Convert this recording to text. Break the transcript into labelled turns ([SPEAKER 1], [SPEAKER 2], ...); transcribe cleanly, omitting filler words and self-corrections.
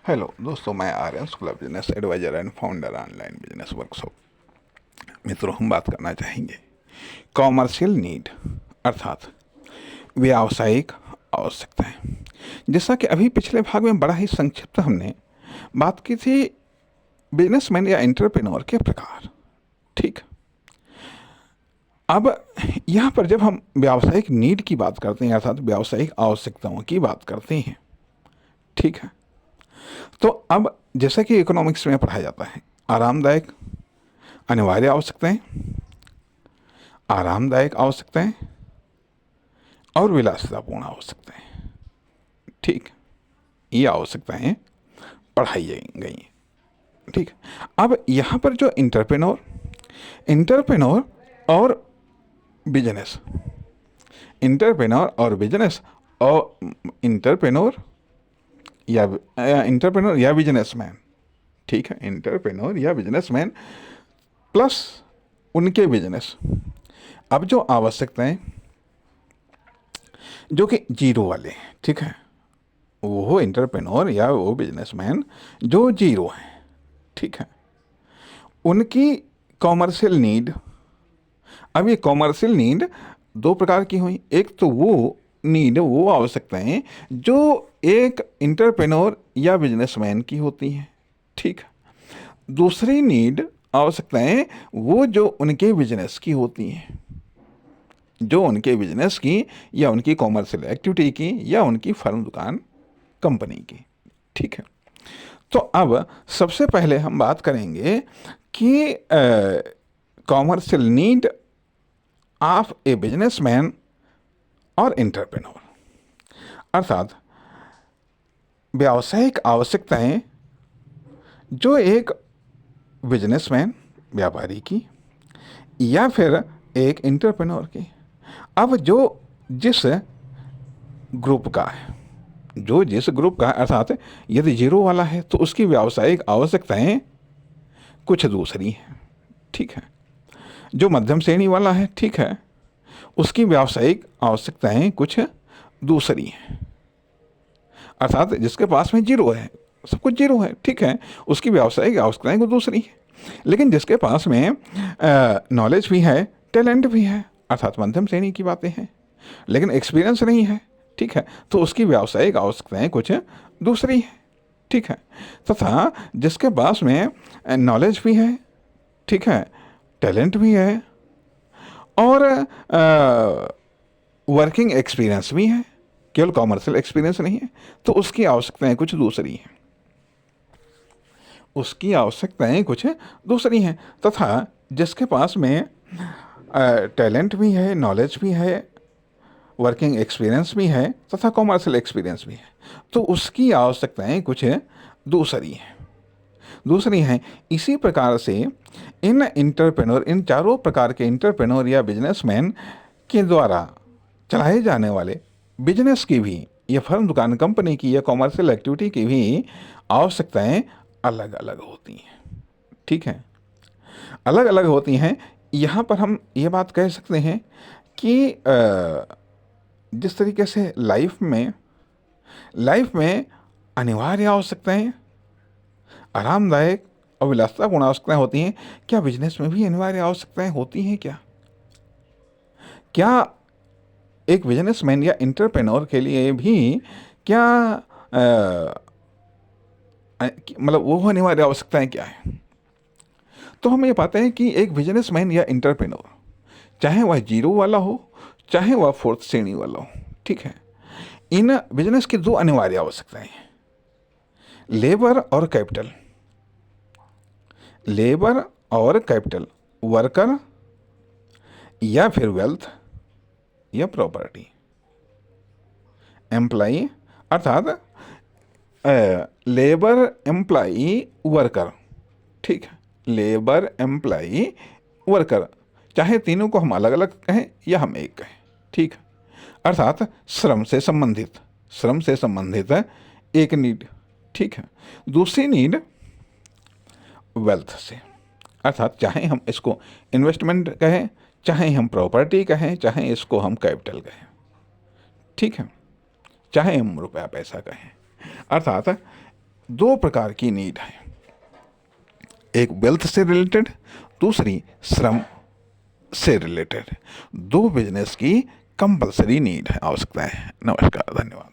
[SPEAKER 1] Hello दोस्तों, मैं Aryan Shukla, business adviser and founder online business workshop. मित्रों, हम बात करना चाहेंगे कॉमर्शियल नीड अर्थात व्यावसायिक आवश्यकताएं। जैसा कि अभी पिछले भाग में बड़ा ही संक्षिप्त हमने बात की थी बिजनेसमैन या एंटरप्रेन्योर के प्रकार। ठीक, अब यहाँ पर जब हम व्यावसायिक नीड की बात करते हैं अर्थात व्यावसायिक आवश्यकताओं की बात करते हैं, ठीक है, तो अब जैसा कि इकोनॉमिक्स में पढ़ाया जाता है, आरामदायक अनिवार्य आवश्यकताएं, आरामदायक आवश्यकताएं और विलासितापूर्ण आवश्यकताएं। ठीक, ये आवश्यकताएं पढ़ाई गई हैं। ठीक, अब यहाँ पर जो इंटरप्रेन्योर और बिजनेस इंटरप्रेन्योर और बिजनेस और इंटरप्रेन्योर या बिजनेसमैन, ठीक है, इंटरप्रेन्योर या बिजनेसमैन प्लस उनके बिजनेस। अब जो आवश्यकताएं जो कि जीरो वाले हैं, ठीक है, वो इंटरप्रेन्योर या वो बिजनेसमैन जो जीरो हैं, ठीक है, उनकी कॉमर्शियल नीड। अब ये कॉमर्शियल नीड दो प्रकार की हुई। एक तो वो आवश्यकताएं जो एक इंटरप्रेन्योर या बिजनेसमैन की होती हैं, ठीक है। दूसरी नीड आवश्यकताएं वो जो उनके बिजनेस की होती हैं, जो उनके बिजनेस की या उनकी कॉमर्शियल एक्टिविटी की या उनकी फर्म, दुकान, कंपनी की। ठीक है, तो अब सबसे पहले हम बात करेंगे कि commercial need of a businessman और एंटरप्रेन्योर अर्थात व्यावसायिक आवश्यकताएं जो एक बिजनेसमैन, व्यापारी की, या फिर एक एंटरप्रेन्योर की। अब जिस ग्रुप का है, जिस ग्रुप का अर्थात यदि जीरो वाला है तो उसकी व्यावसायिक आवश्यकताएं कुछ दूसरी हैं, ठीक है। जो मध्यम श्रेणी वाला है, ठीक है, उसकी व्यावसायिक आवश्यकताएं कुछ दूसरी हैं। अर्थात जिसके पास में जीरो है, सब कुछ जीरो है, ठीक है, उसकी व्यावसायिक आवश्यकताएं कुछ दूसरी है। लेकिन जिसके पास में नॉलेज भी है, टैलेंट भी है, अर्थात मध्यम श्रेणी की बातें हैं, लेकिन एक्सपीरियंस नहीं है, ठीक है, तो उसकी व्यावसायिक आवश्यकताएं कुछ दूसरी हैं, ठीक है। तथा जिसके पास में नॉलेज भी है, ठीक है, टैलेंट भी है और वर्किंग एक्सपीरियंस भी है, केवल कॉमर्शियल एक्सपीरियंस नहीं है, तो उसकी आवश्यकताएं कुछ दूसरी हैं, उसकी आवश्यकताएं कुछ दूसरी हैं। तथा जिसके पास में टैलेंट भी है, नॉलेज भी है, वर्किंग एक्सपीरियंस भी है तथा कॉमर्शियल एक्सपीरियंस भी है, तो उसकी आवश्यकताएं कुछ दूसरी हैं। इसी प्रकार से इन चारों प्रकार के इंटरप्रेन्योर या बिजनेसमैन के द्वारा चलाए जाने वाले बिजनेस की भी, या फर्म, दुकान, कंपनी की या कॉमर्शियल एक्टिविटी की भी आवश्यकताएं अलग अलग होती हैं, ठीक है, अलग अलग होती हैं। यहाँ पर हम ये बात कह सकते हैं कि जिस तरीके से लाइफ में अनिवार्य आवश्यकताएं, आरामदायक और विलासितापूर्ण आवश्यकताएं होती हैं, क्या बिजनेस में भी अनिवार्य आवश्यकताएं होती हैं? क्या एक बिजनेसमैन या इंटरप्रेन्योर के लिए भी क्या मतलब वो अनिवार्य आवश्यकताएं क्या है? तो हम ये पाते हैं कि एक बिजनेसमैन या इंटरप्रेन्योर, चाहे वह जीरो वाला हो, चाहे वह फोर्थ श्रेणी वाला हो, ठीक है, इन बिजनेस की दो अनिवार्य आवश्यकताएं हैं, लेबर और कैपिटल, वर्कर या फिर वेल्थ या प्रॉपर्टी। एम्प्लॉई अर्थात लेबर, एम्प्लॉई, वर्कर, ठीक है, लेबर, एम्प्लॉई, वर्कर, चाहे तीनों को हम अलग अलग कहें या हम एक कहें, ठीक है, अर्थात श्रम से संबंधित एक नीड, ठीक है। दूसरी नीड वेल्थ से, अर्थात चाहे हम इसको इन्वेस्टमेंट कहें, चाहे हम प्रॉपर्टी कहें, चाहे इसको हम कैपिटल कहें, ठीक है, चाहे हम रुपया पैसा कहें, अर्थात दो प्रकार की नीड है, एक वेल्थ से रिलेटेड, दूसरी श्रम से रिलेटेड। दो बिजनेस की कंपलसरी नीड है, आवश्यकता है। नमस्कार, धन्यवाद।